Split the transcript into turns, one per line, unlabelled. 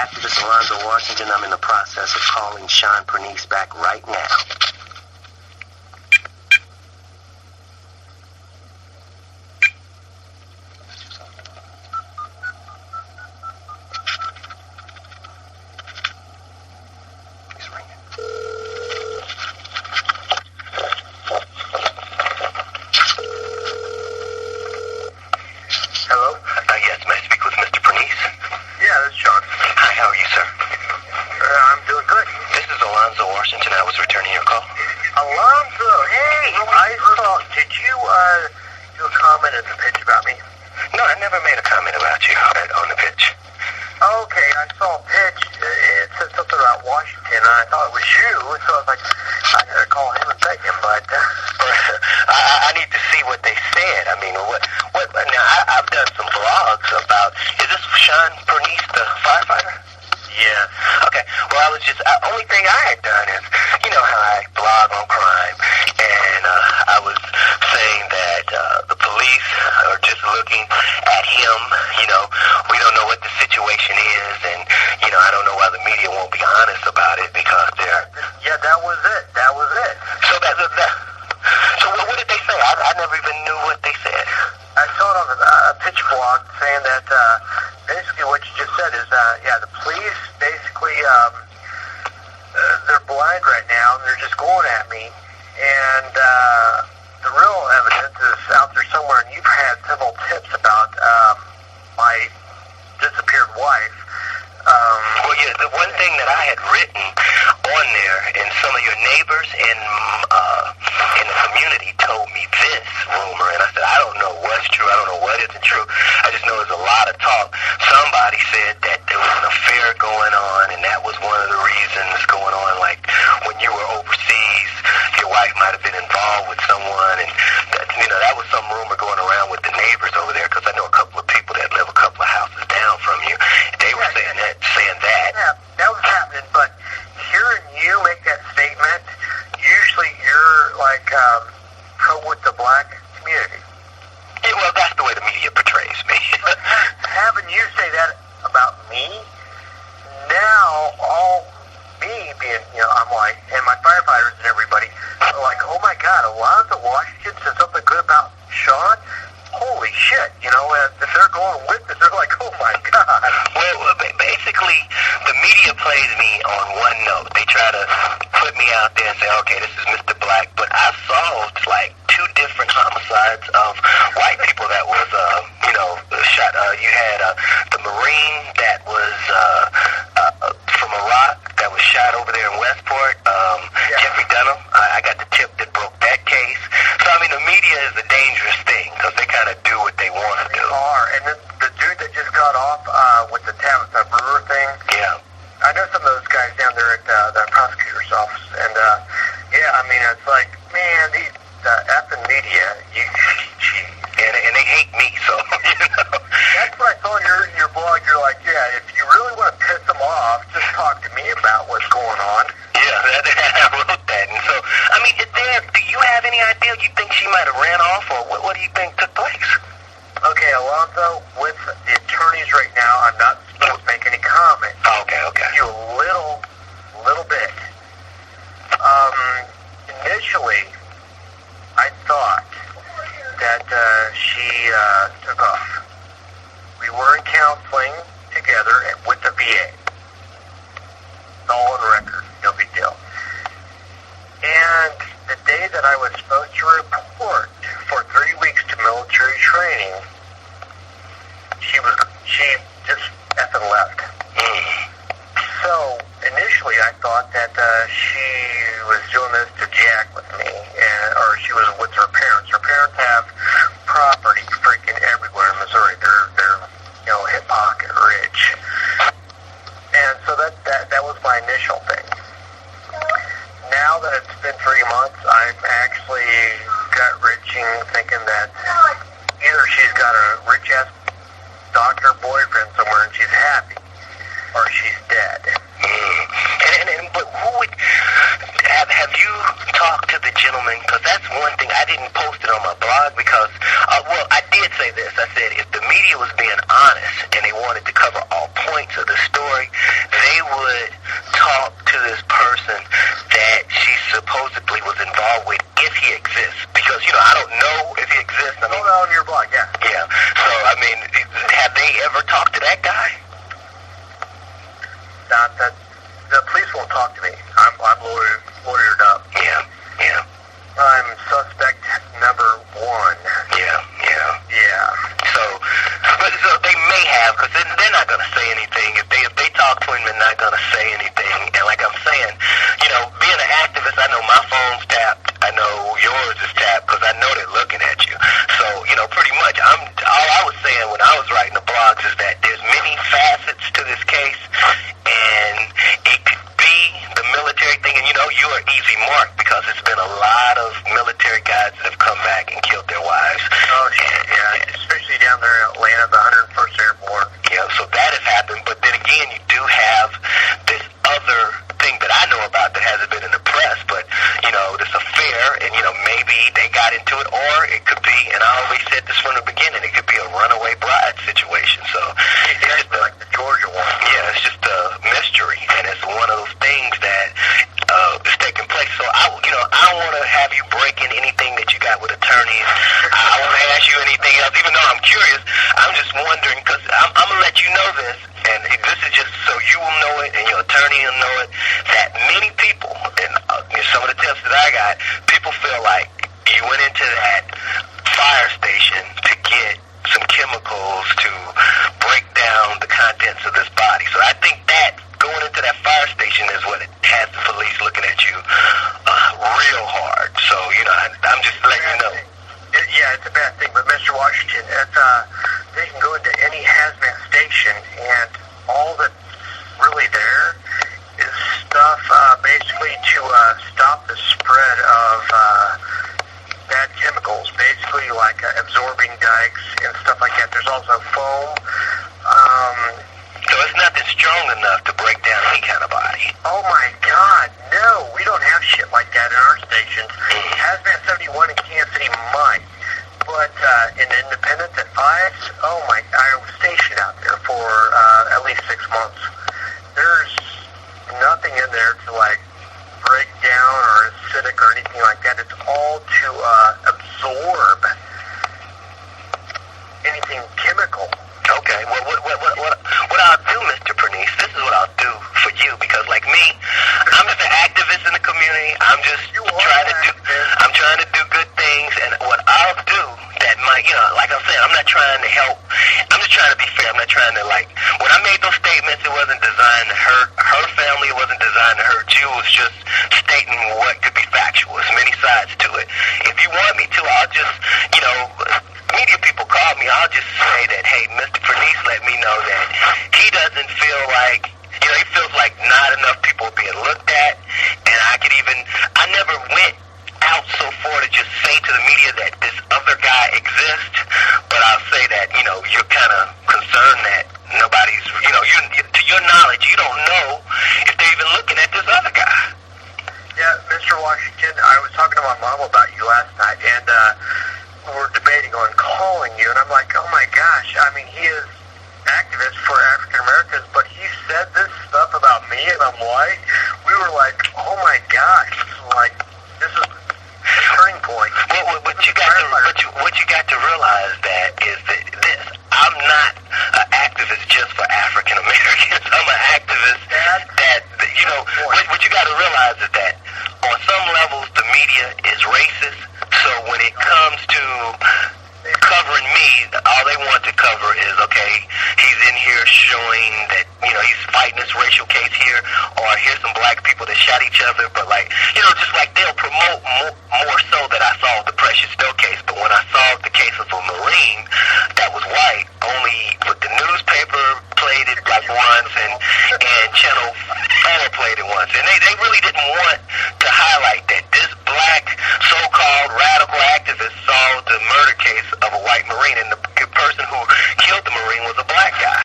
Activist Alonzo Washington. I'm in the process of calling Shon Pernice back right now.
I was returning your call.
Alonzo, hey, I saw, did you do a comment at the pitch about me?
No, I never made a comment about you on the pitch.
Okay, I saw a pitch. It said something about Washington, and I thought it was you, so I was like, I gotta call him and thank him, but...
I need to see what they said. I mean, what now, I've done some blogs about, is this Shon Pernice, the firefighter?
Yeah.
Okay, well, I was just, only thing I had done is, you know how I blog on crime, and I was saying that the police are just looking at him, you know, we don't know what the situation is, and, you know, I don't know why the media won't be honest about it, because they're...
Yeah, that was it.
So what did they say? I never even knew what they said.
I saw it on the pitch blog saying that basically what you just said is, the police basically, they're blind right now, and they're just going at me, and the real evidence is out there somewhere, and you've had several tips about my disappeared wife.
Well, yeah, the one thing that I had written on there, and some of your neighbors in the community told me this rumor, and I said, I don't know what's true, I don't know what isn't true, I just know there's a lot of talk. Somebody said that there was an affair going on, and that was one of the reasons going on, like when you were overseas, your wife might have been involved with someone, and that, you know, that was some rumor going around with the neighbors over there, because I know a couple of people that live a couple of houses down from you. They were saying that.
Yeah, that was happening, but hearing you make that statement, usually you're like pro with the black community.
Yeah, well, that's the way the media portrays me.
But having you say that about me, now all me being, you know, I'm like, and my firefighters and everybody are like, oh my God, Alonzo Washington said something good about Shon? Holy shit, you know, if they're going with this, they're like, oh my God.
Well, basically, the media plays me on one note. They try to put me out there and say, okay, this is Mr. Black, but I solved like 2 different homicides of white people that was, you know, shot. You had the Marine that was from Iraq that was shot over there in Westport, Jeffrey Dunham. I got the tip that broke that case. So, I mean, the media is a dangerous thing because they kind of do what they want to do.
They are, and then the dude that just got off with the Tabitha Brewer thing.
Yeah.
I know some of those guys down there at the prosecutor's office, and yeah, I mean, it's like, man, these effing media,
and they hate me, so, you know.
That's what I saw in your blog. You're like, yeah, if you really want to piss them off, just talk to me about what's going on.
Yeah, I wrote that, and so, I mean, do you have any idea you think she might have ran off, or what do you think took place?
Okay, Alonzo, with the attorneys right now, I'm not supposed to make any comment.
Okay.
You a little bit. Initially, I thought that she took off. We were in counseling together with the VA. It's all on record, no big deal. And the day that I was supposed to report for 3 weeks to military training, she just effing left. So initially I thought that she was doing this to jack with me, or she was with her parents. Her parents have property freaking everywhere in Missouri. They're you know, hip pocket rich. And so that was my initial thing. Now that it's been 3 months, I'm actually gut-wrenching, thinking that either she's got a rich-ass doctor boyfriend somewhere and she's happy, or she's dead.
But who would have you talked to the gentleman? Because that's one thing I didn't post it on my blog because, well, I did say this. I said if the media was being honest and they wanted to cover all points of the story,
lawyered up.
Yeah, yeah.
I'm suspect number 1.
Yeah, yeah.
Yeah.
So they may have, because they're not going to say anything. If they talk to him, they're not going to say anything. And like I'm saying, being an activist, I know my phone's tapped. I know yours is tapped because I know they're looking at you. So, pretty much, all I was saying when I was writing the blogs is that there's many facets to this case, and it could be the military thing. And, you're an easy mark because it's been a lot of military guys that have come back and killed their wives.
Oh, shit, yeah. Especially down there in Atlanta, the 101st Airborne.
Yeah, so that has happened. But then again, you do have this other thing that I know about that hasn't been in the press, but, this affair, and, maybe they got into it, or it could be, and I always said this from the beginning, it could be a runaway bride situation. So it's just
like the Georgia one.
Yeah, it's just a mystery, and it's one of those things that is taking place. So I don't want to have you break in anything that you got with attorneys. I want to ask you anything else, even though I'm curious. I'm just wondering, because I'm going to let you know this, and this is just so you will know it and your attorney will know it, that many people, and some of the tips that I got, people feel like you went into that fire station to get some chemicals to break down the contents of this body. So I think that going into that fire station is what it has the police looking at you real hard. So, I'm just letting you know.
Yeah, it's a bad thing, but Mr. Washington, they can go into any hazmat station, and all that's really there is stuff basically to stop the spread of bad chemicals, basically like absorbing dikes and stuff like that. There's also foam.
So it's nothing strong enough to break down any kind of body.
Oh my God, no, we don't have shit like that in our stations. Hazmat 71 in Kansas City might, but in Independence at 5, oh my, I was stationed out there for at least 6 months. There's nothing in there to break down or acidic or anything like that. It's all to absorb anything chemical.
Okay, well, what I'll do, Mr. Pernice, this is what I'll do for you, because like me, I'm just an activist in the community. I'm trying to do good things, and what I'll do that might, like I'm saying, I'm not trying to help. I'm just trying to be fair. I'm not trying to when I made those statements, it wasn't designed to hurt her family. It wasn't designed to hurt you. It was just stating what could be factual. There's many sides to it. If you want me to, I'll just, media people call me, I'll just say that, hey, Mr. Pernice let me know that he doesn't feel like, he feels like not enough people are being looked at, and I never went out so far to just say to the media that this other guy exists, but I'll say that, you're kind of concerned that nobody's, to your knowledge, you don't know if they're even looking at this other guy.
Yeah, Mr. Washington, I was talking to my mom about you last night, and we were debating on calling you, and I'm like, oh my gosh, I mean, he is activist for African Americans, but he said this stuff about me, and I'm white. We were like, oh my gosh, this is a turning point.
Well, what you got to realize that is that I'm not an activist just for African Americans. I'm an activist that what you got to realize is that on some levels the media is racist. So when it comes to covering me, all they want to cover is, okay, he's in here showing that, he's fighting this racial case here, or here's some black people that shot each other, but just like they'll promote more so that I solved the Precious Stowe case. But when I solved the case of a Marine that was white, only with the newspaper played it once, and Channel 4 played it once. And they really didn't want to highlight that this black so-called radical activist solved the murder case of a white Marine. And the